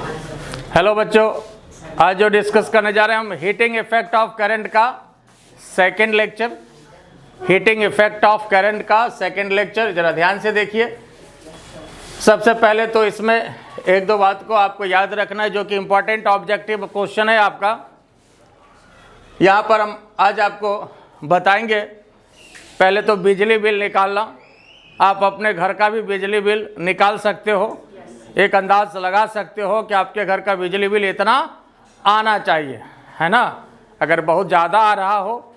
Hello बच्चों, आज जो डिस्कस करने जा रहे हैं हम हीटिंग इफेक्ट ऑफ करंट का second lecture. Heating effect of current का सेकंड लेक्चर जरा ध्यान से देखिए। सबसे पहले तो इसमें एक दो बात को आपको याद रखना है जो कि इम्पोर्टेंट ऑब्जेक्टिव क्वेश्चन है आपका। यहाँ पर हम आज आपको बताएंगे पहले तो बिजली बिल निकालना। आप अपने घर का भी बिजली बिल निकाल सकते हो, एक अंदाज लगा सकते हो कि आपके घर का बिजली बिल इतना आना चाहिए, है ना। अगर बहुत ज़्यादा आ रहा हो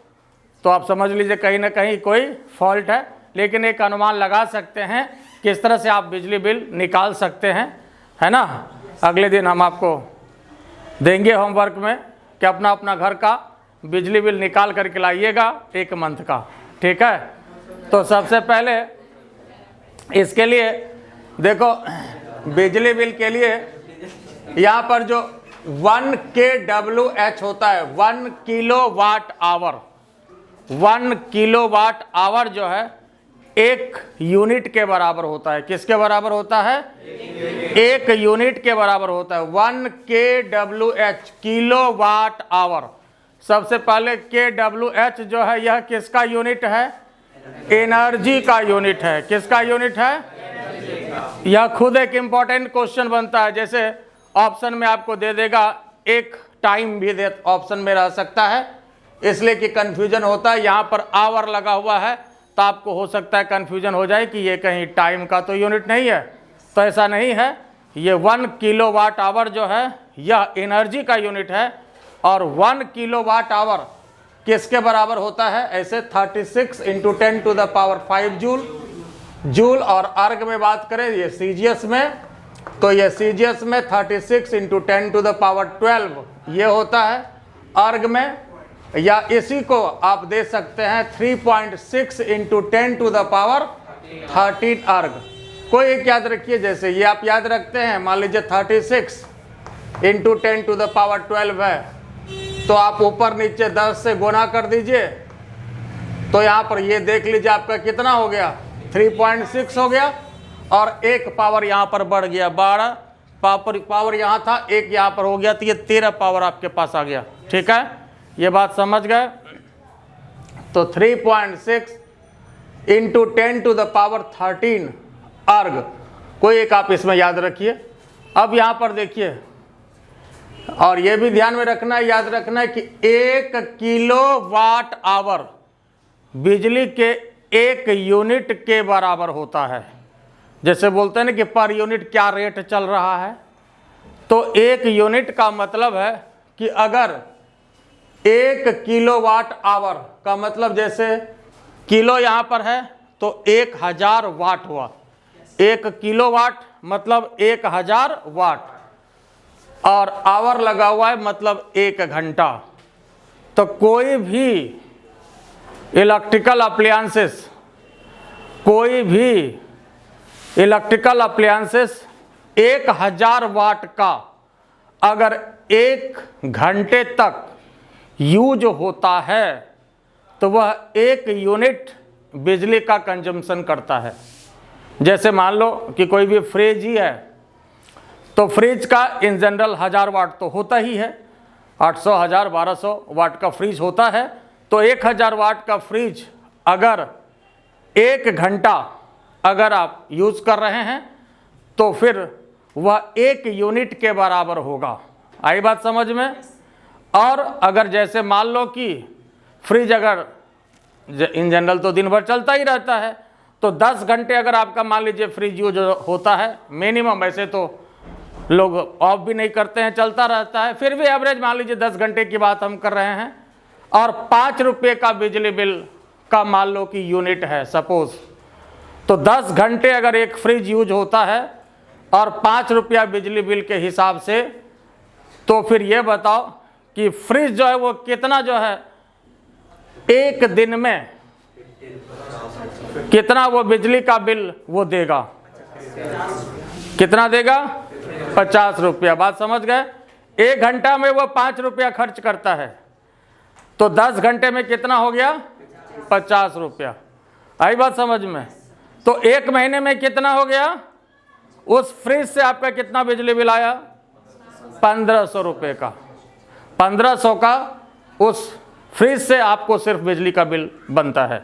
तो आप समझ लीजिए कहीं ना कहीं कोई फॉल्ट है, लेकिन एक अनुमान लगा सकते हैं किस तरह से आप बिजली बिल निकाल सकते हैं, है ना। अगले दिन हम आपको देंगे होमवर्क में कि अपना अपना घर का बिजली बिल निकाल करके लाइएगा एक मंथ का, ठीक है। तो सबसे पहले इसके लिए देखो, बिजली बिल के लिए यहाँ पर जो 1 kWh होता है, 1 किलोवाट आवर, 1 किलोवाट आवर जो है एक यूनिट के बराबर होता है। किसके बराबर होता है? एक यूनिट के बराबर होता है। 1 kWh किलोवाट आवर। सबसे पहले kWh जो है यह किसका यूनिट है? एनर्जी का यूनिट है। किसका यूनिट है? यह खुद एक इंपॉर्टेंट क्वेश्चन बनता है। जैसे ऑप्शन में आपको दे देगा, एक टाइम भी दे ऑप्शन में रह सकता है, इसलिए कि कंफ्यूजन होता है। यहाँ पर आवर लगा हुआ है तो आपको हो सकता है कंफ्यूजन हो जाए कि ये कहीं टाइम का तो यूनिट नहीं है। तो ऐसा नहीं है, ये 1 किलोवाट आवर जो है यह एनर्जी का यूनिट है। और 1 किलोवाट आवर किसके बराबर होता है? ऐसे 36 × 10⁵ जूल। और अर्ग में बात करें ये सीजीएस में, तो ये सीजीएस में 36 × 10⁻12 ये होता है अर्ग में। या इसी को आप दे सकते हैं 3.6 × 10⁻13 अर्ग। कोई एक याद रखिए, जैसे ये आप याद रखते हैं, मान लीजिए 36 × 10⁻12 है, तो आप ऊपर नीचे 10 से गुना कर दीजिए, तो यहाँ पर ये देख लीजिए आपका कितना हो गया, 3.6 हो गया। और एक पावर यहाँ पर बढ़ गया, 12 पावर यहाँ था, एक यहाँ पर हो गया, तो ये 13 पावर आपके पास आ गया, ठीक है। ये बात समझ गए? तो 3.6 × 10⁻13 अर्ग, कोई एक आप इसमें याद रखिए। अब यहाँ पर देखिए, और ये भी ध्यान में रखना है, याद रखना है कि 1 किलोवाट आवर बिजली के 1 यूनिट के बराबर होता है। जैसे बोलते हैं ना कि पर यूनिट क्या रेट चल रहा है, तो 1 यूनिट का मतलब है कि अगर 1 किलोवाट आवर का मतलब, जैसे किलो यहाँ पर है तो 1000 वाट हुआ। 1 किलोवाट मतलब 1000 वाट, और आवर लगा हुआ है मतलब 1 घंटा। तो कोई भी इलेक्ट्रिकल अप्लायंसेस, कोई भी इलेक्ट्रिकल अप्लायंसेस 1000 वाट का अगर 1 घंटे तक यूज होता है तो वह 1 यूनिट बिजली का कंजम्पशन करता है। जैसे मान लो कि कोई भी फ्रिज ही है, तो फ्रिज का इन जनरल 1000 वाट तो होता ही है, 800, 1000, 1200 वाट का फ्रिज होता है। तो 1000 वाट का फ्रिज अगर 1 घंटा अगर आप यूज़ कर रहे हैं तो फिर वह 1 यूनिट के बराबर होगा। आई बात समझ में? और अगर जैसे मान लो कि फ्रिज अगर इन जनरल तो दिन भर चलता ही रहता है, तो 10 घंटे अगर आपका मान लीजिए फ्रिज यूज होता है मिनिमम, वैसे तो लोग ऑफ भी नहीं करते हैं, चलता रहता है, फिर भी एवरेज मान लीजिए 10 घंटे की बात हम कर रहे हैं, और 5 रुपये का बिजली बिल का मान लो कि यूनिट है सपोज, तो 10 घंटे अगर एक फ्रिज यूज होता है और 5 रुपया बिजली बिल के हिसाब से, तो फिर ये बताओ कि फ्रिज जो है वो कितना जो है एक दिन में कितना वो बिजली का बिल वो देगा, कितना देगा? 50 रुपया। बात समझ गए? 1 घंटा में वो 5 रुपया खर्च करता है, तो 10 घंटे में कितना हो गया? 50 रुपया। आई बात समझ में? तो 1 महीने में कितना हो गया? उस फ्रिज से आपका कितना बिजली बिल आया? 1500 रुपये का। 1500 का उस फ्रिज से आपको सिर्फ बिजली का बिल बनता है।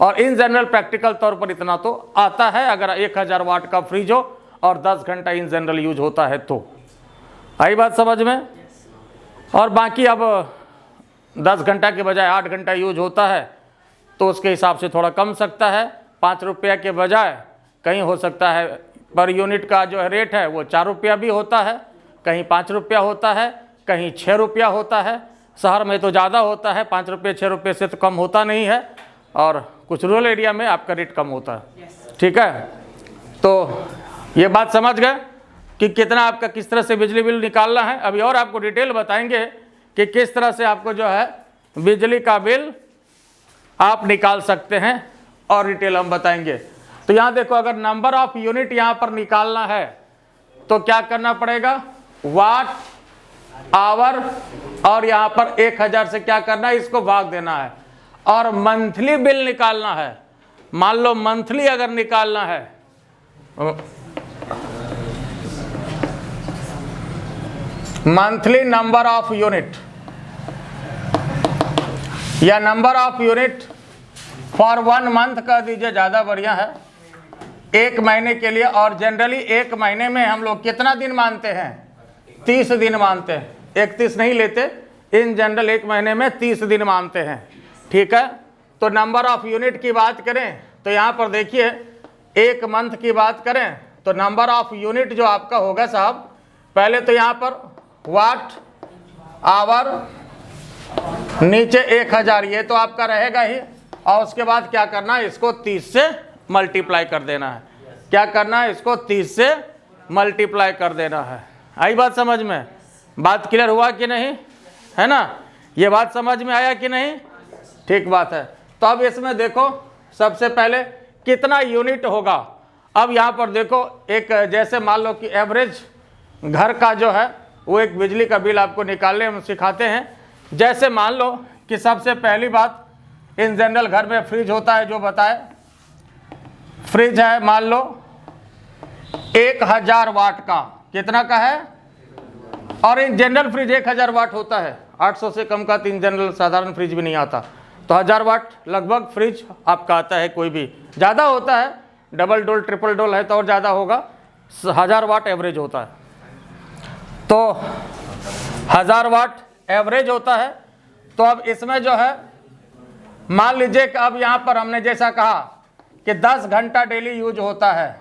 और इन जनरल प्रैक्टिकल तौर पर इतना तो आता है अगर 1000 वाट का फ्रिज हो और 10 घंटा इन जनरल यूज होता है तो। आई बात समझ में? और बाकी अब 10 घंटा के बजाय 8 घंटा यूज होता है तो उसके हिसाब से थोड़ा कम सकता है। 5 रुपये के बजाय कहीं हो सकता है पर यूनिट का जो रेट है वो 4 रुपया भी होता है, कहीं 5 रुपया होता है, कहीं 6 रुपया होता है। शहर में तो ज़्यादा होता है, 5 रुपये 6 रुपये से तो कम होता नहीं है। और कुछ रूरल एरिया में आपका रेट कम होता है। ठीक है, तो ये बात समझ गए कि कितना आपका किस तरह से बिजली बिल निकालना है। अभी और आपको डिटेल बताएंगे कि किस तरह से आपको जो है बिजली का बिल आप निकाल सकते हैं और डिटेल हम बताएंगे। तो यहाँ देखो, अगर नंबर ऑफ यूनिट यहाँ पर निकालना है तो क्या करना पड़ेगा, वाट आवर और यहाँ पर 1000 से क्या करना है, इसको भाग देना है। और मंथली बिल निकालना है, मान लो मंथली अगर निकालना है, मंथली नंबर ऑफ यूनिट या number of unit for 1 month कर दीजिए, ज़्यादा बढ़िया है, 1 महीने के लिए। और जनरली 1 महीने में हम लोग कितना दिन मानते हैं, 30 दिन मानते हैं, 31 नहीं लेते। इन जनरल 1 महीने में 30 दिन मानते हैं। ठीक है, तो नंबर ऑफ यूनिट की बात करें तो यहाँ पर देखिए 1 मंथ की बात करें तो नंबर ऑफ यूनिट जो आपका होगा साहब, पहले तो यहाँ पर वाट आवर नीचे 1000, ये तो आपका रहेगा ही। और उसके बाद क्या करना है, इसको 30 से मल्टीप्लाई कर देना है। क्या करना है, इसको 30 से मल्टीप्लाई कर देना है। आई बात समझ में? बात क्लियर हुआ कि नहीं, है ना? ये बात समझ में आया कि नहीं? ठीक बात है। तो अब इसमें देखो सबसे पहले कितना यूनिट होगा। अब यहाँ पर देखो, एक जैसे मान लो कि एवरेज घर का जो है वो एक बिजली का बिल आपको निकालने हम सिखाते हैं। जैसे मान लो कि सबसे पहली बात, इन जनरल घर में फ्रिज होता है, जो बताए फ्रिज है मान लो 1000 वाट का, कितना का है, और इन जनरल फ्रिज 1000 वाट होता है, 800 से कम का 3 जनरल साधारण फ्रिज भी नहीं आता। तो 1000 वाट लगभग फ्रिज आपका आता है। कोई भी ज़्यादा होता है, डबल डोल ट्रिपल डोल है तो और ज़्यादा होगा, 1000 वाट एवरेज होता है। तो 1000 वाट एवरेज होता है। तो अब इसमें जो है मान लीजिए कि अब यहाँ पर हमने जैसा कहा कि 10 घंटा डेली यूज होता है,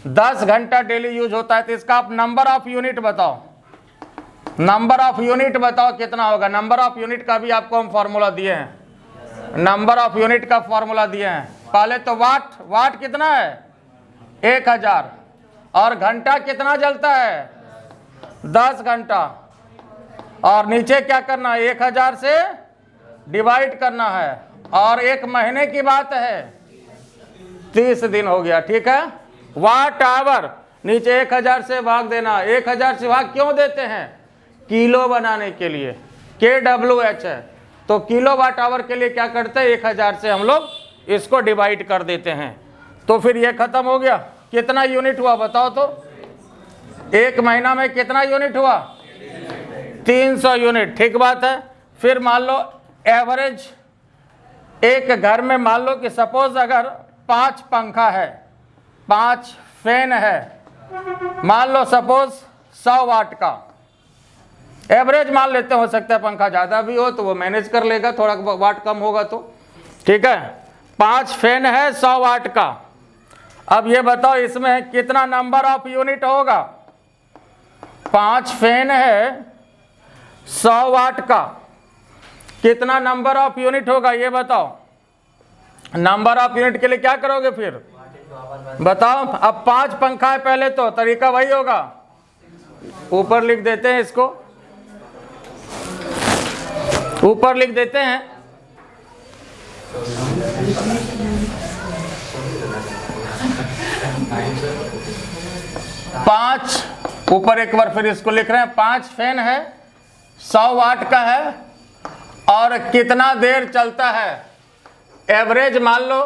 10 घंटा डेली यूज होता है, तो इसका आप नंबर ऑफ यूनिट बताओ, नंबर ऑफ यूनिट बताओ कितना होगा। नंबर ऑफ यूनिट का भी आपको हम फॉर्मूला दिए हैं, नंबर ऑफ यूनिट का फॉर्मूला दिए हैं। पहले तो वाट, वाट कितना है 1000, और घंटा कितना जलता है 10 घंटा, और नीचे क्या करना है 1000 से डिवाइड करना है। और 1 महीने की बात है 30 दिन हो गया। ठीक है, वाट आवर नीचे 1000 से भाग देना। 1000 से भाग क्यों देते हैं, किलो बनाने के लिए, KWH है। तो किलो वाट आवर के लिए क्या करते हैं, 1000 से हम लोग इसको डिवाइड कर देते हैं। तो फिर ये खत्म हो गया। कितना यूनिट हुआ बताओ तो, 1 महीना में कितना यूनिट हुआ, 300 यूनिट। ठीक बात है। फिर मान लो एवरेज एक घर में मान लो कि सपोज अगर 5 पंखा है, 5 फैन है, मान लो सपोज 100 वाट का एवरेज मान लेते, हो सकता है पंखा ज़्यादा भी हो तो वो मैनेज कर लेगा, थोड़ा वाट कम होगा तो। ठीक है, 5 फैन है 100 वाट का। अब ये बताओ इसमें कितना नंबर ऑफ यूनिट होगा, 5 फैन है 100 वाट का, कितना नंबर ऑफ यूनिट होगा ये बताओ। नंबर ऑफ यूनिट के लिए क्या करोगे फिर बताओ। अब 5 पंखा है, पहले तो तरीका वही होगा, ऊपर लिख देते हैं, इसको ऊपर लिख देते हैं। पांच ऊपर एक बार फिर इसको लिख रहे हैं, 5 फैन है 100 वाट का है, और कितना देर चलता है, एवरेज मान लो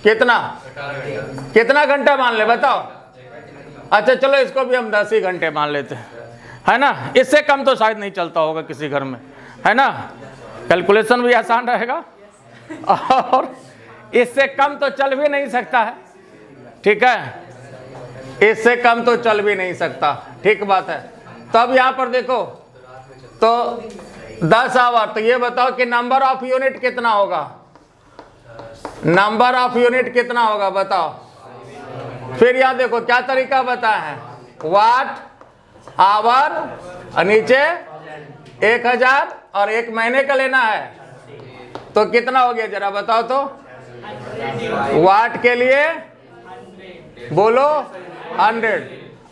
कितना, कितना घंटा मान ले बताओ, अच्छा चलो इसको भी हम 10 ही घंटे मान लेते हैं, है ना। इससे कम तो शायद नहीं चलता होगा किसी घर में, है ना। कैलकुलेशन भी आसान रहेगा और इससे कम तो चल भी नहीं सकता है, ठीक है, इससे कम तो चल भी नहीं सकता, ठीक बात है। तो अब यहाँ पर देखो तो 10 आवर, तो ये बताओ कि नंबर ऑफ यूनिट कितना होगा, नंबर ऑफ यूनिट कितना होगा बताओ। फिर यहाँ देखो क्या तरीका बताया है, वाट आवर और नीचे 1000 और 1 महीने का लेना है, तो कितना हो गया जरा बताओ तो। वाट के लिए बोलो 100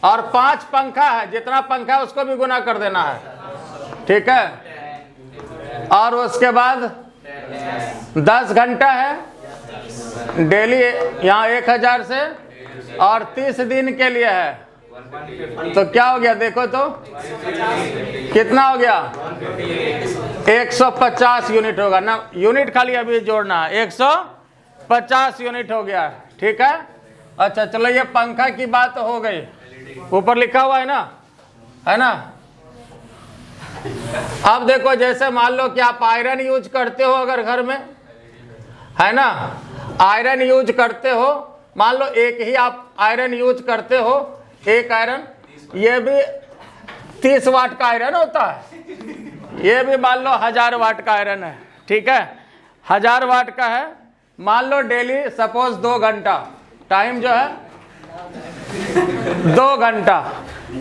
और 5 पंखा है, जितना पंखा है उसको भी गुना कर देना है, ठीक है। और उसके बाद 10 घंटा है डेली, यहाँ 1000 से और 30 दिन के लिए है, तो क्या हो गया देखो तो कितना हो गया 150 यूनिट होगा ना, यूनिट खाली अभी जोड़ना है, 150 यूनिट हो गया, ठीक है। अच्छा चलो ये पंखा की बात हो गई, ऊपर लिखा हुआ है ना, है ना। अब देखो जैसे मान लो कि आप आयरन यूज करते हो अगर घर में, है ना, आयरन यूज करते हो, मान लो एक ही आप आयरन यूज करते हो, एक आयरन, ये भी 30 वाट का आयरन होता है, ये भी मान लो 1000 वाट का आयरन है, ठीक है, 1000 वाट का है। मान लो डेली सपोज 2 घंटा टाइम जो है 2 घंटा,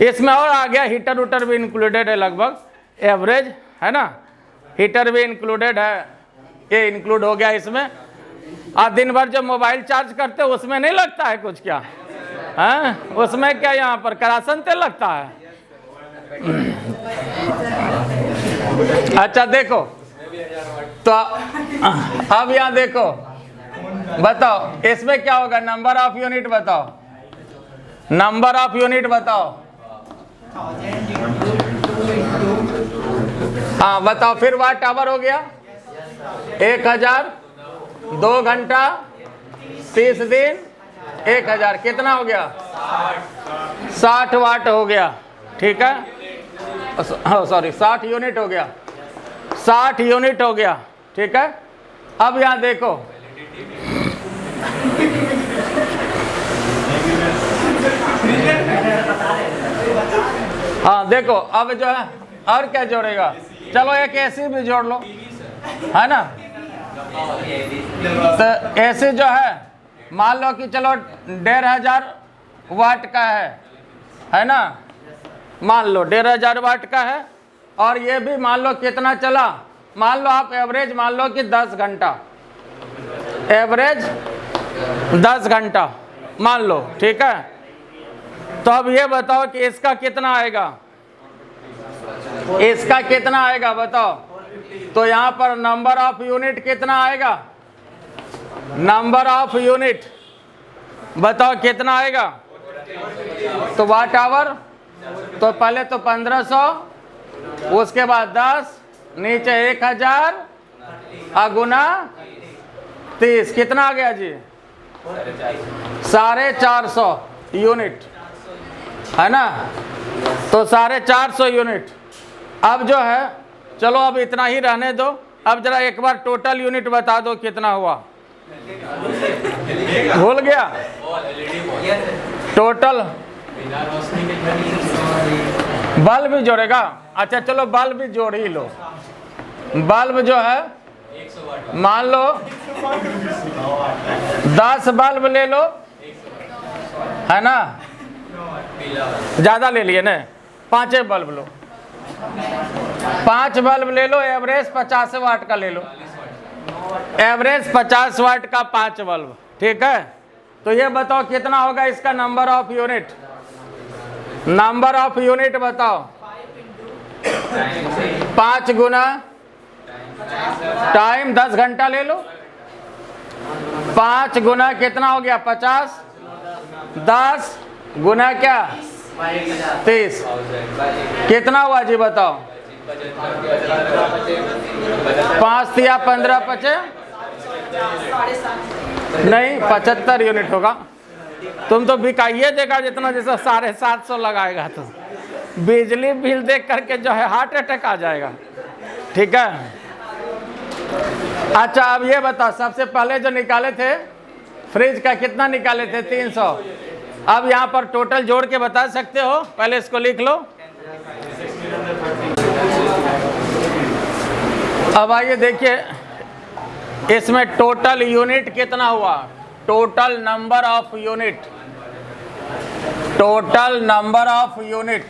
इसमें और आ गया हीटर उटर भी इंक्लूडेड है लगभग, एवरेज, है ना, हीटर भी इंक्लूडेड है, ये इंक्लूड हो गया इसमें। आप दिन भर जब मोबाइल चार्ज करते हो उसमें नहीं लगता है कुछ क्या, है उसमें क्या यहाँ पर करासन तेल लगता है। अच्छा देखो तो अब यहाँ देखो बताओ इसमें क्या होगा, नंबर ऑफ यूनिट बताओ, नंबर ऑफ यूनिट बताओ, हाँ बताओ। फिर वाट आवर हो गया 1000, 2 घंटा 30 दिन 1000, कितना हो गया 60 वाट हो गया, ठीक है, सॉरी 60 यूनिट हो गया, 60 यूनिट हो गया, ठीक है। अब यहाँ देखो हाँ देखो अब जो है और क्या जोड़ेगा, चलो एक एसी भी जोड़ लो, है ना। तो एसी जो है मान लो कि चलो 1500 वाट का है ना, मान लो 1500 वाट का है, और ये भी मान लो कितना चला, मान लो आप एवरेज मान लो कि 10 घंटा, एवरेज 10 घंटा मान लो, ठीक है। तो अब ये बताओ कि इसका कितना आएगा, इसका कितना आएगा बताओ। तो यहाँ पर नंबर ऑफ यूनिट कितना आएगा, नंबर ऑफ यूनिट बताओ कितना आएगा। तो वाट आवर तो पहले तो 1500, उसके बाद 10, नीचे 1000 गुना 30, कितना आ गया जी 450 यूनिट, है ना। तो 450 यूनिट। अब जो है चलो अब इतना ही रहने दो, अब जरा एक बार टोटल यूनिट बता दो कितना हुआ, भूल गया टोटल। बल्ब भी जोड़ेगा, अच्छा चलो बल्ब भी जोड़ ही लो। बल्ब जो है मान लो 10 बल्ब ले लो, है ना, ज़्यादा ले लिए ना, 5 बल्ब लो, 5 बल्ब ले लो, एवरेज 50 वाट का ले लो, एवरेज 50 वाट का 5 बल्ब, ठीक है। तो ये बताओ कितना होगा इसका number of unit, number of unit बताओ। 5 गुना टाइम 10 घंटा ले लो, 5 गुना कितना हो गया 50, 10 गुना क्या 30, कितना हुआ जी बताओ। 5 या 15 बचे नहीं 75 यूनिट होगा, तुम तो बिकाइए देगा जितना, जैसे 750 लगाएगा तो बिजली बिल देख करके जो है हार्ट अटैक आ जाएगा। ठीक है, अच्छा अब ये बताओ, सबसे पहले जो निकाले थे फ्रिज का कितना निकाले थे? 300। अब यहाँ पर टोटल जोड़ के बता सकते हो? पहले इसको लिख लो। अब आइए देखिए इसमें टोटल यूनिट कितना हुआ, total number of unit, total number of unit,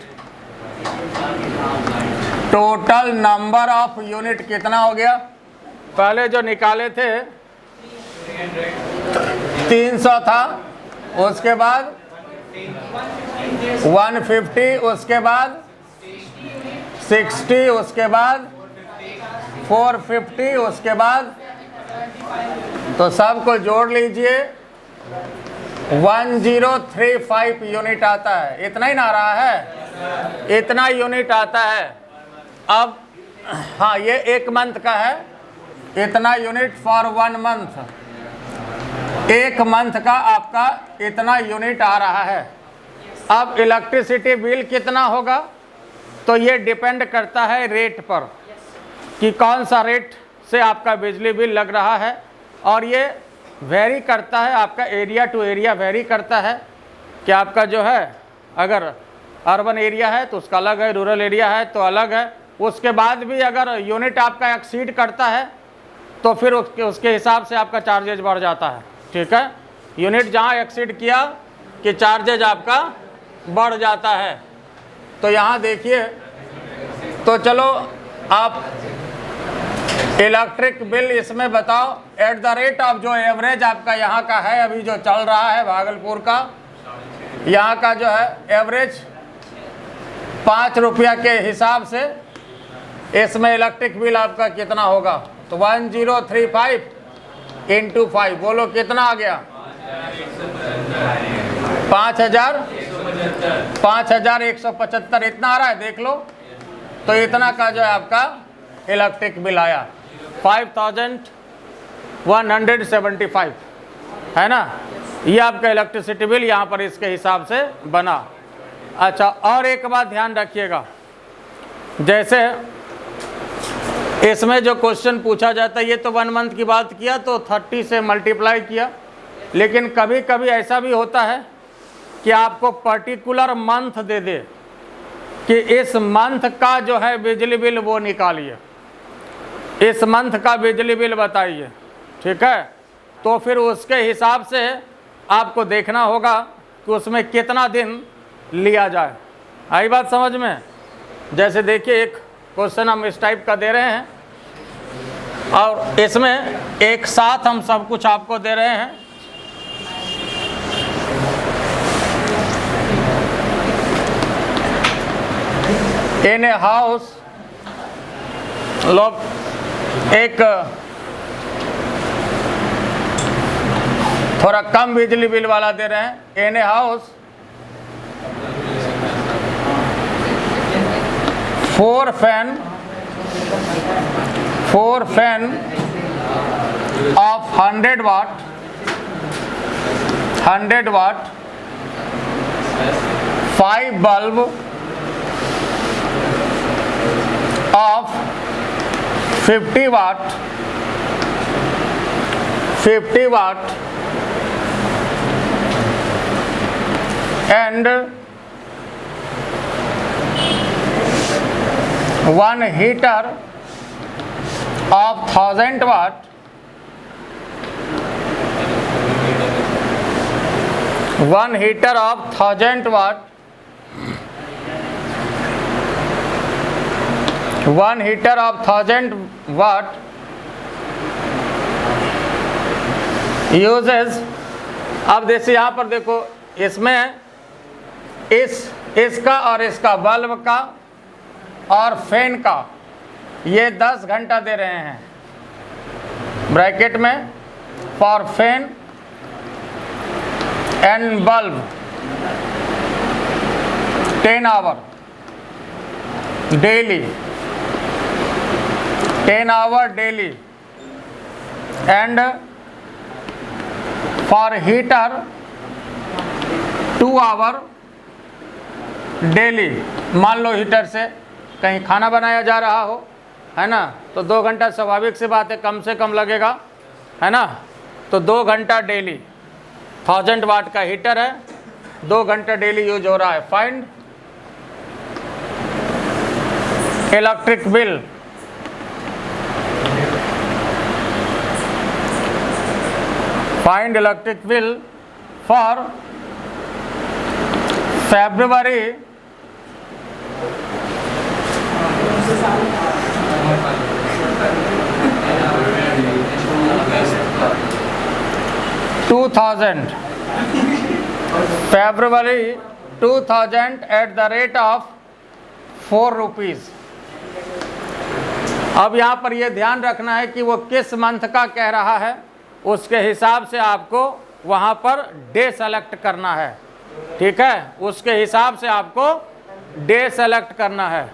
total number of unit कितना हो गया? पहले जो निकाले थे 300 था, उसके बाद 150, उसके बाद 60, उसके बाद 450, उसके बाद तो सबको जोड़ लीजिए 1035 यूनिट आता है। इतना ही ना आ रहा है, इतना यूनिट आता है। अब हाँ, ये एक मंथ का है, इतना यूनिट फॉर 1 मंथ, एक मंथ का आपका इतना यूनिट आ रहा है। अब इलेक्ट्रिसिटी बिल कितना होगा? तो ये डिपेंड करता है रेट पर कि कौन सा रेट से आपका बिजली बिल लग रहा है, और ये वेरी करता है, आपका एरिया टू एरिया वेरी करता है कि आपका जो है अगर अर्बन एरिया है तो उसका अलग है, रूरल एरिया है तो अलग है। उसके बाद भी अगर यूनिट आपका एक्सीड करता है तो फिर उसके हिसाब से आपका चार्जेज बढ़ जाता है। ठीक है, यूनिट जहाँ एक्सीड किया कि चार्जेज आपका बढ़ जाता है। तो यहाँ देखिए, तो चलो आप इलेक्ट्रिक बिल इसमें बताओ एट द रेट ऑफ जो एवरेज आपका यहाँ का है, अभी जो चल रहा है भागलपुर का, यहाँ का जो है एवरेज 5 रुपया के हिसाब से इसमें इलेक्ट्रिक बिल आपका कितना होगा? तो 1035 इंटू 5, बोलो कितना आ गया? 5175, इतना आ रहा है, देख लो। तो इतना का जो है आपका इलेक्ट्रिक बिल आया 5175, है ना? ये आपका इलेक्ट्रिसिटी बिल यहाँ पर इसके हिसाब से बना। अच्छा, और एक बात ध्यान रखिएगा, जैसे इसमें जो क्वेश्चन पूछा जाता है, ये तो 1 मंथ की बात किया तो 30 से मल्टीप्लाई किया, लेकिन कभी कभी ऐसा भी होता है कि आपको पर्टिकुलर मंथ दे दे कि इस मंथ का जो है बिजली बिल वो निकालिए, इस मंथ का बिजली बिल बताइए। ठीक है, तो फिर उसके हिसाब से आपको देखना होगा कि उसमें कितना दिन लिया जाए। आई बात समझ में? जैसे देखिए एक क्वेश्चन हम इस टाइप का दे रहे हैं और इसमें एक साथ हम सब कुछ आपको दे रहे हैं। इन ए हाउस, लोग एक थोड़ा कम बिजली बिल वाला दे रहे हैं। In a house 4 fan of 100 watt, 5 bulb of 50 watt, and 1 heater of 1000 watt, 1 heater of 1000 watt, 1 heater of 1000 watt uses। अब जैसे यहाँ पर देखो, इसमें इसका और इसका बल्ब का और फैन का ये 10 घंटा दे रहे हैं ब्रैकेट में, for fan and bulb 10 hour daily, 10 hour daily, and for heater 2 hour daily. मान लो हीटर से कहीं खाना बनाया जा रहा हो, है ना, तो 2 घंटा स्वाभाविक सी बात है कम से कम लगेगा, है ना। तो 2 घंटा डेली, 1000 वाट का हीटर है, 2 घंटा डेली यूज हो रहा है। Find electric bill. Find electric bill for February 2000 at the rate of 4 rupees. अब यहाँ पर ये ध्यान रखना है कि वो किस मंथ का कह रहा है, उसके हिसाब से आपको वहाँ पर डे सेलेक्ट करना है, ठीक है। उसके हिसाब से आपको डे सेलेक्ट करना है।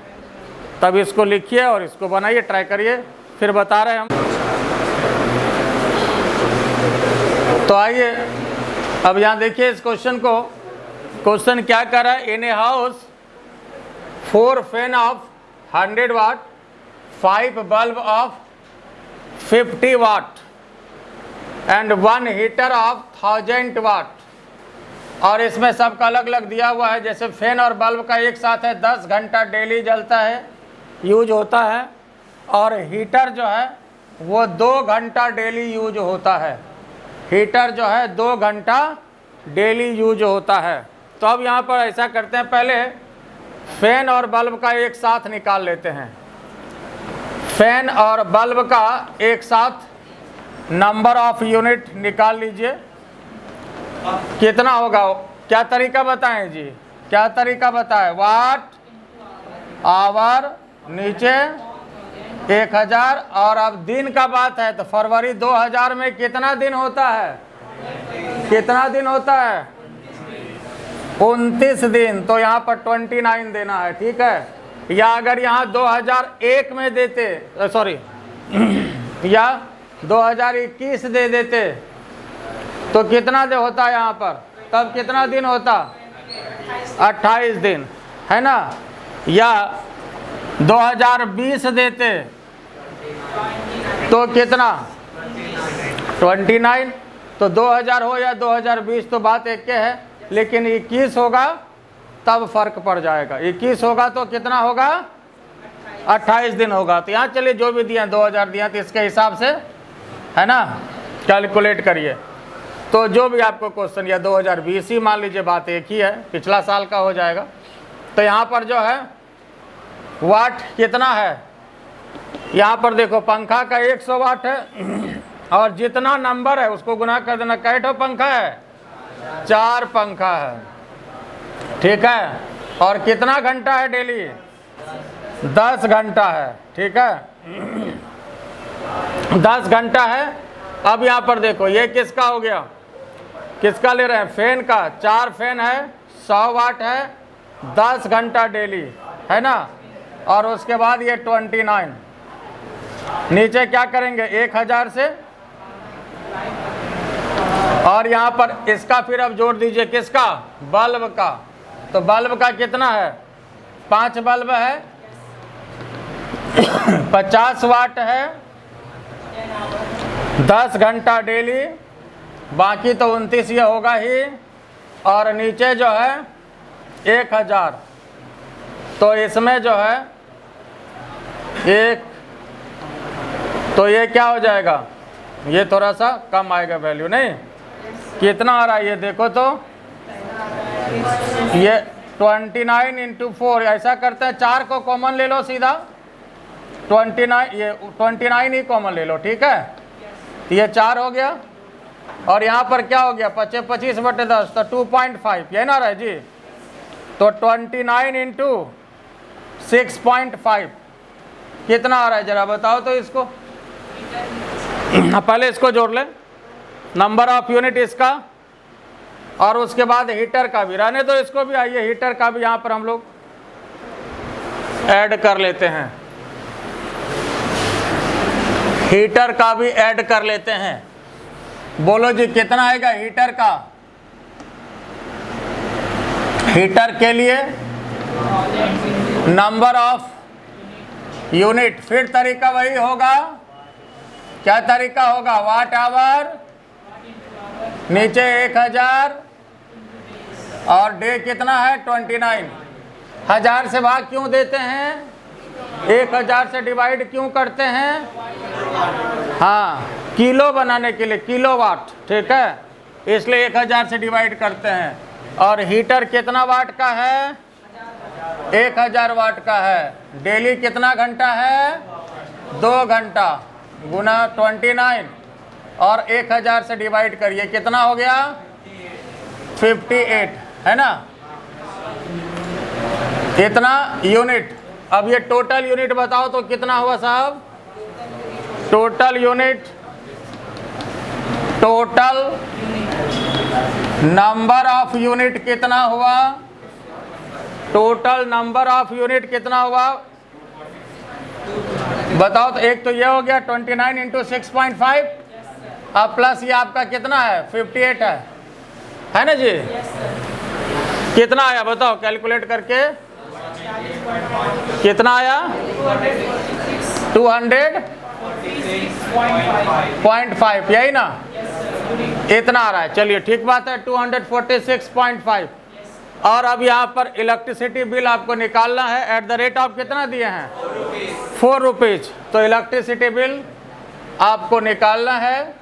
तब इसको लिखिए और इसको बनाइए, ट्राई करिए, फिर बता रहे हैं हम। तो आइए अब यहाँ देखिए इस क्वेश्चन को। क्वेश्चन क्या कर रहा है, in a house 4 fan of 100 watt, 5 bulb of 50 watt and 1 heater of 1000 watt. और इसमें सबका अलग अलग दिया हुआ है। जैसे फैन और बल्ब का एक साथ है, 10 घंटा डेली जलता है, यूज होता है। और हीटर जो है वो 2 घंटा डेली यूज होता है। हीटर जो है 2 घंटा डेली यूज होता है। तो अब यहाँ पर ऐसा करते हैं, पहले फैन और बल्ब का एक साथ निकाल लेते हैं। फैन और बल्ब का एक साथ नंबर ऑफ यूनिट निकाल लीजिए, कितना होगा। क्या तरीका बताएं जी, क्या तरीका बताएं। वाट आवर नीचे 1000। और अब दिन का बात है तो फरवरी 2000 में कितना दिन होता है, कितना दिन होता है, 29 दिन। तो यहाँ पर 29 देना है, ठीक है। या अगर यहाँ 2001 में देते, सॉरी या 2021 दे देते तो कितना दिन होता है यहाँ पर, तब कितना दिन होता, 28 दिन, है ना। या 2020 देते तो कितना, 29। तो 2000 हो या 2020 तो बात एक के है, लेकिन 21 होगा तब फर्क पड़ जाएगा। 21 होगा तो कितना होगा, 28 दिन होगा। तो यहाँ चलिए जो भी दिया 2000 दिया तो इसके हिसाब से, है ना, कैलकुलेट करिए। तो जो भी आपको क्वेश्चन, या 2020 ही मान लीजिए, बात एक ही है, पिछला साल का हो जाएगा। तो यहाँ पर जो है वाट कितना है, यहाँ पर देखो पंखा का 100 वाट है और जितना नंबर है उसको गुना कर देना। कैठो पंखा है, 4 पंखा है, ठीक है। और कितना घंटा है डेली, 10 घंटा है, ठीक है, 10 घंटा है। अब यहाँ पर देखो ये किसका हो गया, किसका ले रहे हैं, फैन का। 4 फैन है, 100 वाट है, 10 घंटा डेली, है ना। और उसके बाद ये 29 नीचे क्या करेंगे 1000 से, और यहाँ पर इसका फिर अब जोड़ दीजिए, किसका, बल्ब का। तो बल्ब का कितना है, 5 बल्ब है, 50 वाट है, 10 घंटा डेली, बाकी तो 29 ये होगा ही। और नीचे जो है 1000, तो इसमें जो है एक, तो ये क्या हो जाएगा, ये थोड़ा सा कम आएगा वैल्यू, नहीं कितना आ रहा है ये देखो। तो ये 29 इंटू 4, ऐसा करते हैं 4 को कॉमन ले लो सीधा, 29, ये 29 ही कॉमन ले लो, ठीक है। तो ये 4 हो गया। और यहाँ पर क्या हो गया, 25/10 तो 2.5, ये ना रहा जी। तो 29 इंटू 6.5 कितना आ रहा है, जरा बताओ तो इसको। पहले इसको जोड़ ले, नंबर ऑफ यूनिट इसका, और उसके बाद हीटर का भी, रहने तो इसको भी। आइए हीटर का भी यहाँ पर हम लोग ऐड कर लेते हैं, हीटर का भी ऐड कर लेते हैं। बोलो जी कितना आएगा हीटर का, हीटर के लिए नंबर ऑफ यूनिट, फिर तरीका वही होगा, क्या तरीका होगा, वाट आवर, नीचे 1000 और डे कितना है 29। 1000 से भाग क्यों देते हैं, 1000 से डिवाइड क्यों करते हैं, हाँ किलो बनाने के लिए, किलोवाट, ठीक है, इसलिए 1000 से डिवाइड करते हैं। और हीटर कितना वाट का है, 1000 वाट का है। डेली कितना घंटा है, 2 घंटा, गुना 29 और 1000 से डिवाइड करिए, कितना हो गया 58, है ना, इतना यूनिट। अब ये टोटल यूनिट बताओ तो कितना हुआ साहब, total unit, total number of unit कितना हुआ, टोटल नंबर ऑफ यूनिट कितना हुआ बताओ। तो एक तो ये हो गया 29 इंटू 6.5, अब प्लस ये आपका कितना है 58 है ना जी, कितना आया बताओ कैलकुलेट करके, कितना आया 200.5, यही ना, इतना आ रहा है, चलिए ठीक बात है 246.5। और अब यहाँ पर इलेक्ट्रिसिटी बिल आपको निकालना है, एट द रेट ऑफ कितना दिए हैं 4 रुपीज। तो इलेक्ट्रिसिटी बिल आपको निकालना है,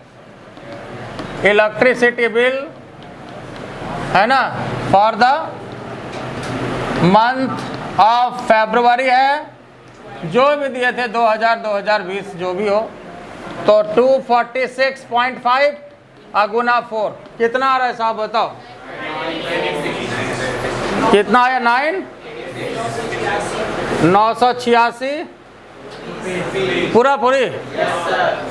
इलेक्ट्रिसिटी बिल है ना, for the month of February है, जो भी दिए थे 2020 जो भी हो, तो 246.5 गुना 4 कितना आ रहा है साहब बताओ, कितना आया 986 पूरा पूरी,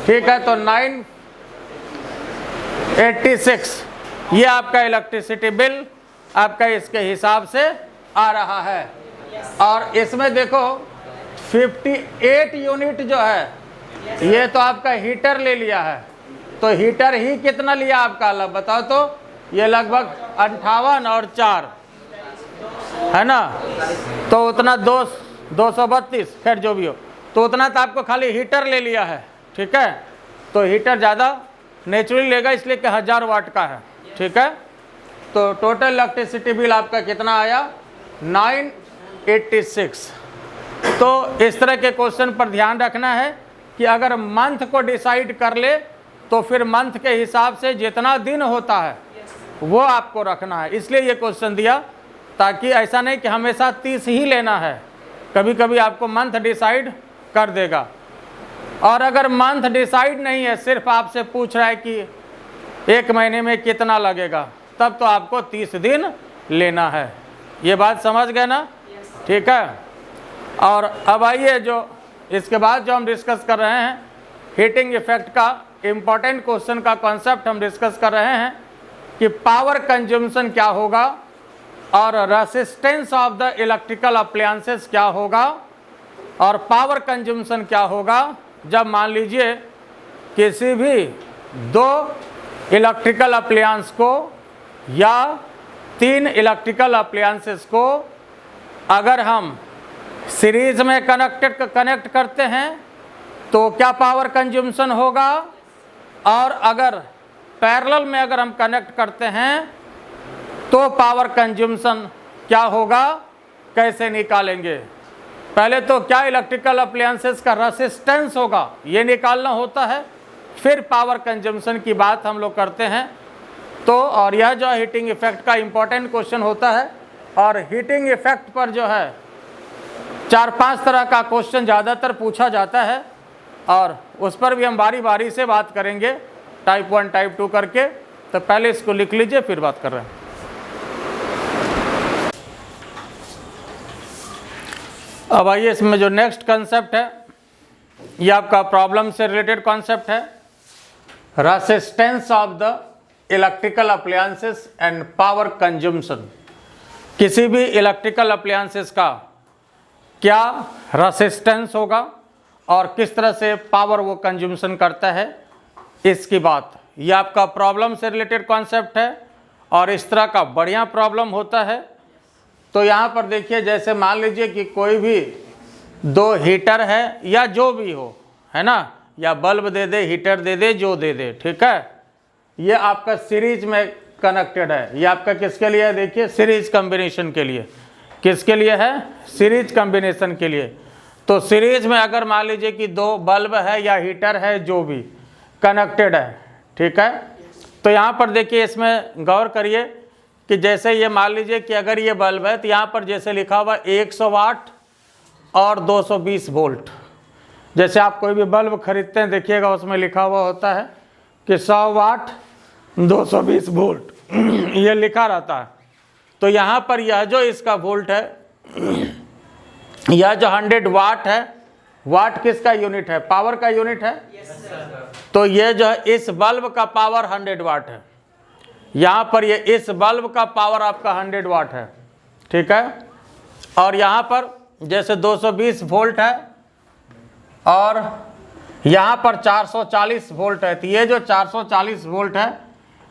ठीक है, तो 986 ये आपका इलेक्ट्रिसिटी बिल आपका इसके हिसाब से आ रहा है। और इसमें देखो 58 यूनिट जो है ये तो आपका हीटर ले लिया है, तो हीटर ही कितना लिया आपका अलग बताओ, तो ये लगभग 58 और 4 है ना, तो उतना 232, खैर जो भी हो, तो उतना तो आपको खाली हीटर ले लिया है, ठीक है, तो हीटर ज़्यादा नेचुरली लेगा इसलिए कि 1000 वाट का है, ठीक है। तो टोटल इलेक्ट्रिसिटी बिल आपका कितना आया 986। तो इस तरह के क्वेश्चन पर ध्यान रखना है कि अगर मंथ को डिसाइड कर ले तो फिर मंथ के हिसाब से जितना दिन होता है वो आपको रखना है, इसलिए ये क्वेश्चन दिया, ताकि ऐसा नहीं कि हमेशा 30 ही लेना है, कभी कभी आपको मंथ डिसाइड कर देगा। और अगर मंथ डिसाइड नहीं है, सिर्फ आपसे पूछ रहा है कि 1 महीने में कितना लगेगा, तब तो आपको 30 दिन लेना है। ये बात समझ गए ना, ठीक है। और अब आइए जो इसके बाद जो हम डिस्कस कर रहे हैं, हीटिंग इफेक्ट का इम्पॉर्टेंट क्वेश्चन का कॉन्सेप्ट हम डिस्कस कर रहे हैं कि पावर कंज्यूमशन क्या होगा और resistance of the electrical appliances क्या होगा, और पावर कंज्यूमशन क्या होगा जब मान लीजिए किसी भी 2 इलेक्ट्रिकल अप्लायंस को या 3 इलेक्ट्रिकल अप्लायंसेस को अगर हम सीरीज में कनेक्ट करते हैं तो क्या पावर कंज्यूमशन होगा, और अगर पैरेलल में अगर हम कनेक्ट करते हैं तो पावर कंज्यूमशन क्या होगा, कैसे निकालेंगे। पहले तो क्या इलेक्ट्रिकल अप्लायंसेस का रेसिस्टेंस होगा ये निकालना होता है, फिर पावर कंज्यूमशन की बात हम लोग करते हैं। तो और यह जो हीटिंग इफेक्ट का इम्पोर्टेंट क्वेश्चन होता है, और हीटिंग इफेक्ट पर जो है 4-5 तरह का क्वेश्चन ज़्यादातर पूछा जाता है, और उस पर भी हम बारी बारी से बात करेंगे, टाइप 1 टाइप 2 करके। तो पहले इसको लिख लीजिए फिर बात कर रहे हैं। अब आइए इसमें जो नेक्स्ट कॉन्सेप्ट है ये आपका प्रॉब्लम से रिलेटेड कॉन्सेप्ट है, resistance of the electrical appliances and power consumption. किसी भी इलेक्ट्रिकल अप्लायंसेस का क्या रेसिस्टेंस होगा और किस तरह से पावर वो कंज्यूमशन करता है, इसकी बात। ये आपका प्रॉब्लम से रिलेटेड कॉन्सेप्ट है, और इस तरह का बढ़िया प्रॉब्लम होता है तो यहाँ पर देखिए, जैसे मान लीजिए कि कोई भी दो हीटर है या जो भी हो, है ना, या बल्ब दे दे, हीटर दे दे, जो दे दे, ठीक है, ये आपका सीरीज में कनेक्टेड है। ये आपका किसके लिए है, देखिए सीरीज कॉम्बिनेशन के लिए। किसके लिए है, सीरीज कॉम्बिनेशन के लिए। तो सीरीज में अगर मान लीजिए कि दो बल्ब है या हीटर है, जो भी कनेक्टेड है, ठीक है, तो यहाँ पर देखिए, इसमें गौर करिए कि जैसे ये मान लीजिए कि अगर ये बल्ब है तो यहाँ पर जैसे लिखा हुआ 100 वाट और 220 वोल्ट। जैसे आप कोई भी बल्ब खरीदते हैं, देखिएगा उसमें लिखा हुआ होता है कि 100 वाट 220 वोल्ट ये लिखा रहता है। तो यहाँ पर यह जो इसका वोल्ट है, यह जो 100 वाट है, वाट किसका यूनिट है, पावर का यूनिट है। तो ये जो है इस बल्ब का पावर 100 वाट है। यहाँ पर ये इस बल्ब का पावर आपका 100 वाट है, ठीक है। और यहाँ पर जैसे 220 वोल्ट है और यहाँ पर 440 वोल्ट है। तो ये जो 440 वोल्ट है,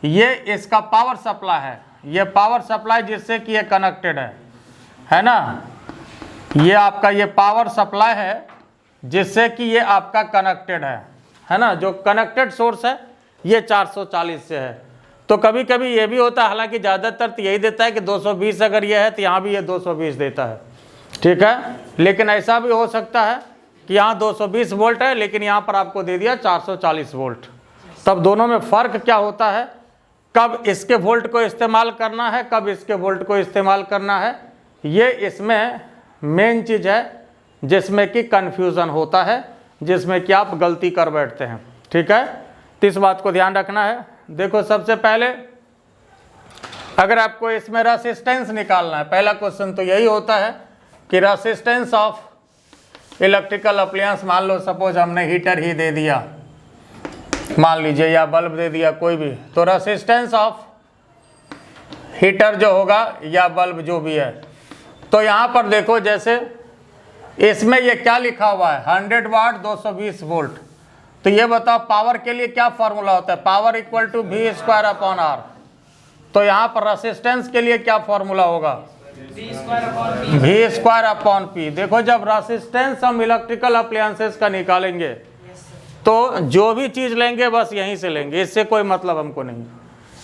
ये इसका पावर सप्लाई है। ये पावर सप्लाई जिससे कि ये कनेक्टेड है ना, ये आपका ये पावर सप्लाई है जिससे कि ये आपका कनेक्टेड है ना। जो कनेक्टेड सोर्स है ये 440 से है। तो कभी कभी ये भी होता है, हालांकि ज़्यादातर तो यही देता है कि 220 अगर ये है तो यहाँ भी ये 220 देता है, ठीक है। लेकिन ऐसा भी हो सकता है कि यहाँ 220 वोल्ट है लेकिन यहाँ पर आपको दे दिया 440 वोल्ट। तब दोनों में फ़र्क क्या होता है, कब इसके वोल्ट को इस्तेमाल करना है, कब इसके वोल्ट को इस्तेमाल करना है, ये इसमें मेन चीज़ है जिसमें कि कन्फ्यूज़न होता है, जिसमें कि आप गलती कर बैठते हैं, ठीक है। तो इस बात को ध्यान रखना है। देखो, सबसे पहले अगर आपको इसमें रेसिस्टेंस निकालना है, पहला क्वेश्चन तो यही होता है कि रेसिस्टेंस ऑफ इलेक्ट्रिकल अप्लायंस, मान लो सपोज हमने हीटर ही दे दिया मान लीजिए, या बल्ब दे दिया कोई भी, तो रेसिस्टेंस ऑफ हीटर जो होगा या बल्ब जो भी है, तो यहाँ पर देखो जैसे इसमें ये क्या लिखा हुआ है 100 वाट 220 वोल्ट। तो ये बताओ पावर के लिए क्या फॉर्मूला होता है, power equal to V square upon R। तो यहाँ पर रेसिस्टेंस के लिए क्या फॉर्मूला होगा, V स्क्वायर अपॉन P। देखो, जब रेसिस्टेंस हम इलेक्ट्रिकल अप्लायंसेस का निकालेंगे तो जो भी चीज़ लेंगे बस यहीं से लेंगे, इससे कोई मतलब हमको नहीं।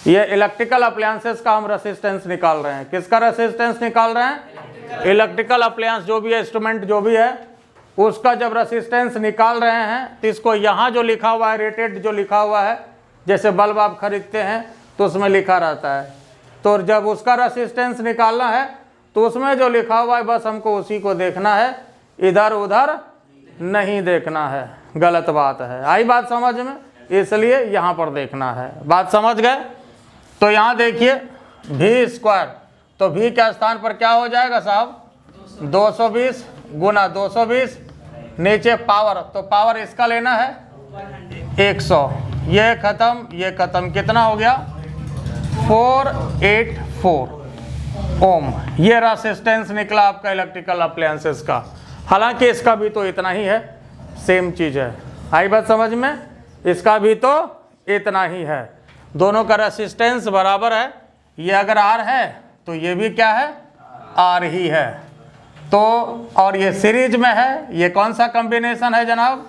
ये इलेक्ट्रिकल अप्लायंसेस का हम रेसिस्टेंस निकाल रहे हैं। किसका रेसिस्टेंस निकाल रहे हैं, इलेक्ट्रिकल अप्लायंस जो भी है, इंस्ट्रूमेंट जो भी है, उसका जब रेसिस्टेंस निकाल रहे हैं तो इसको यहाँ जो लिखा हुआ है, रेटेड जो लिखा हुआ है, जैसे बल्ब आप खरीदते हैं तो उसमें लिखा रहता है, तो जब उसका रेसिस्टेंस निकालना है तो उसमें जो लिखा हुआ है बस हमको उसी को देखना है, इधर उधर नहीं देखना है। गलत बात है, आई बात समझ में, इसलिए यहाँ पर देखना है। बात समझ गए। तो यहाँ देखिए V स्क्वायर, तो V के स्थान पर क्या हो जाएगा साहब, 220 गुना 220, नीचे पावर, तो पावर इसका लेना है 100, ये खत्म, कितना हो गया 484 ओम। ये रेसिस्टेंस निकला आपका इलेक्ट्रिकल अप्लायंसेस का। हालांकि इसका भी तो इतना ही है, सेम चीज़ है। आई बात समझ में, इसका भी तो इतना ही है, दोनों का रेसिस्टेंस बराबर है। ये अगर R है तो ये भी क्या है, R ही है। तो और ये सीरीज में है, ये कौन सा कॉम्बिनेशन है जनाब,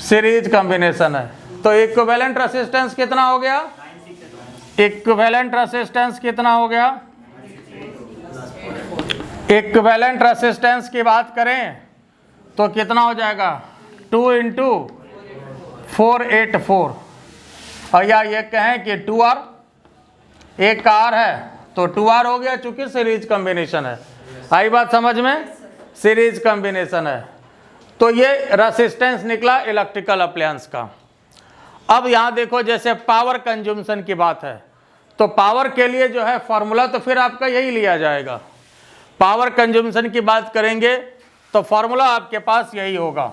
सीरीज कॉम्बिनेशन है। तो इक्विवेलेंट रेसिस्टेंस कितना हो गया, इक्विवेलेंट रेसिस्टेंस कितना हो गया, इक्विवेलेंट रेसिस्टेंस की बात करें तो कितना हो जाएगा 2 × 484, और या ये कहें कि 2R, एक का R है तो 2R हो गया, चूंकि सीरीज कॉम्बिनेशन है। आई बात समझ में, सीरीज कॉम्बिनेशन है। तो ये रेसिस्टेंस निकला इलेक्ट्रिकल अप्लायंस का। अब यहाँ देखो, जैसे पावर कंज्यूमशन की बात है तो पावर के लिए जो है फॉर्मूला तो फिर आपका यही लिया जाएगा। पावर कंज्यूमशन की बात करेंगे तो फॉर्मूला आपके पास यही होगा।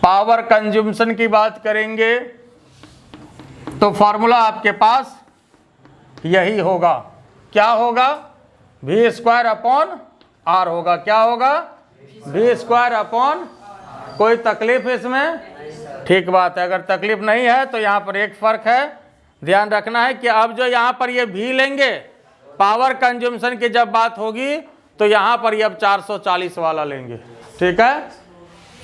पावर कंज्यूमशन की बात करेंगे तो फॉर्मूला आपके पास यही होगा। क्या होगा, V स्क्वायर अपॉन R होगा। क्या होगा, V स्क्वायर अपॉन, कोई तकलीफ इसमें, ठीक बात है। अगर तकलीफ नहीं है तो यहाँ पर एक फ़र्क है, ध्यान रखना है कि अब जो यहाँ पर ये V लेंगे पावर कंज्यूमशन की जब बात होगी तो यहाँ पर ये अब 440 वाला लेंगे, ठीक है।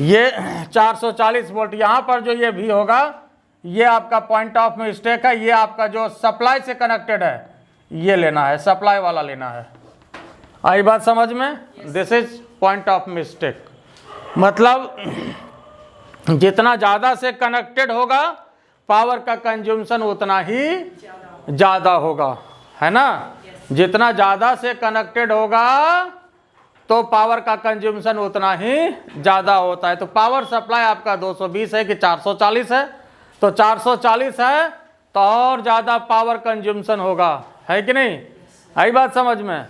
ये 440 वोल्ट यहाँ पर जो ये भी होगा ये आपका पॉइंट ऑफ मिस्टेक है, ये आपका जो सप्लाई से कनेक्टेड है ये लेना है, सप्लाई वाला लेना है। आई बात समझ में? This is point of mistake. मतलब जितना ज़्यादा से कनेक्टेड होगा पावर का कंज्यूमशन उतना ही ज़्यादा होगा, है ना। जितना ज़्यादा से कनेक्टेड होगा तो पावर का कंज्यूमशन उतना ही ज़्यादा होता है। तो पावर सप्लाई आपका 220 है कि 440 है? तो 440 है तो और ज़्यादा पावर कंज्यूमशन होगा, है कि नहीं? आई बात समझ में?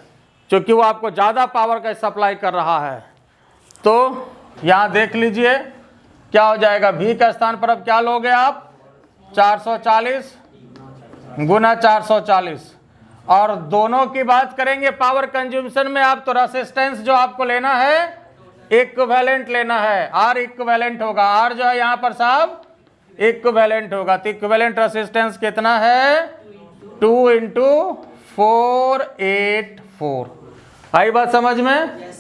क्योंकि वो आपको ज़्यादा पावर का सप्लाई कर रहा है। तो यहाँ देख लीजिए क्या हो जाएगा, V का स्थान पर अब क्या लोगे आप? 440 गुना 440। और दोनों की बात करेंगे पावर कंज्यूमशन में आप, तो रेसिस्टेंस जो आपको लेना है इक्विवेलेंट लेना है, R इक्विवेलेंट होगा। R जो है यहाँ पर साहब इक्विवेलेंट होगा। तो इक्विवेलेंट रेसिस्टेंस कितना है? 2 × 484। आई बात समझ में?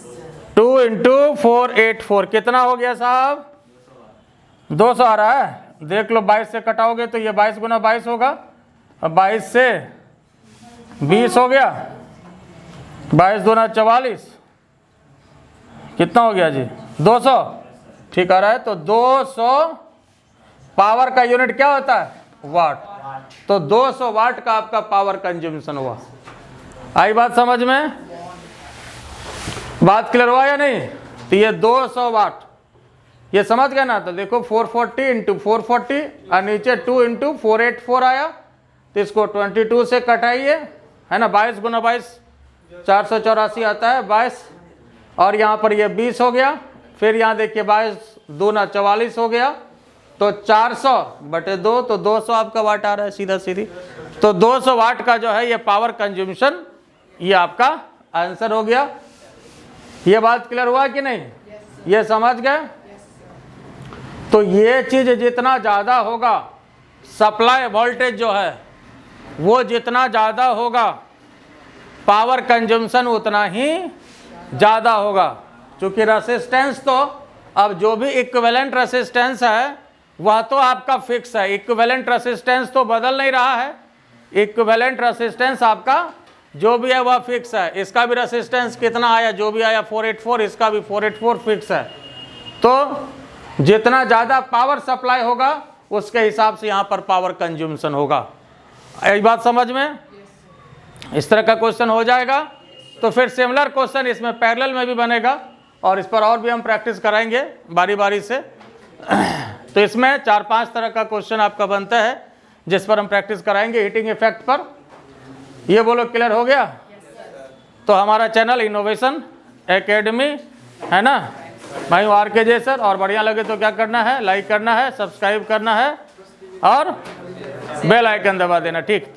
2 × 484 कितना हो गया साहब? 200 आ रहा है। देख लो 22 से कटाओगे तो ये 22 गुना 22 होगा। अब 22 से 20 हो गया, 22 दूना 44, कितना हो गया जी? 200, ठीक आ रहा है। तो 200 पावर का यूनिट क्या होता है? वाट। तो 200 वाट का आपका पावर कंज्यूमशन हुआ। आई बात समझ में? बात क्लियर हुआ या नहीं? तो ये 200 वाट, ये समझ गए ना। तो देखो 440 × 440 और नीचे 2 × 484 आया, तो इसको 22 से कटाइए, है ना। 22 गुना 22 484 आता है 22, और यहाँ पर ये 20 हो गया। फिर यहाँ देखिए 22 दूना 44 हो गया, तो 400/2, तो 200 आपका वाट आ रहा है सीधा सीधी। तो 200 वाट का जो है ये पावर कंज्यूमशन, ये आपका आंसर हो गया। ये बात क्लियर हुआ कि नहीं? ये समझ गए? तो ये चीज जितना ज़्यादा होगा, सप्लाई वोल्टेज जो है वो जितना ज़्यादा होगा पावर कंजम्पशन उतना ही ज़्यादा होगा। क्योंकि रेसिस्टेंस तो अब जो भी इक्विवेलेंट रेसिस्टेंस है वह तो आपका फिक्स है, इक्विवेलेंट रेसिस्टेंस तो बदल नहीं रहा है। इक्विवेलेंट रेसिस्टेंस आपका जो भी है वह फिक्स है। इसका भी रेसिस्टेंस कितना आया, जो भी आया 484, इसका भी 484 फिक्स है। तो जितना ज़्यादा पावर सप्लाई होगा उसके हिसाब से यहाँ पर पावर कंज्यूमशन होगा। ये बात समझ में? इस तरह का क्वेश्चन हो जाएगा। तो फिर सिमिलर क्वेश्चन इसमें पैरेलल में भी बनेगा और इस पर और भी हम प्रैक्टिस कराएंगे बारी बारी से। तो इसमें 4-5 तरह का क्वेश्चन आपका बनता है जिस पर हम प्रैक्टिस कराएंगे हीटिंग इफेक्ट पर। ये बोलो क्लियर हो गया? तो हमारा चैनल इनोवेशन एकेडमी है ना भाई, RKJ सर। और बढ़िया लगे तो क्या करना है, लाइक करना है, सब्सक्राइब करना है और बेल आइकन दबा देना। ठीक।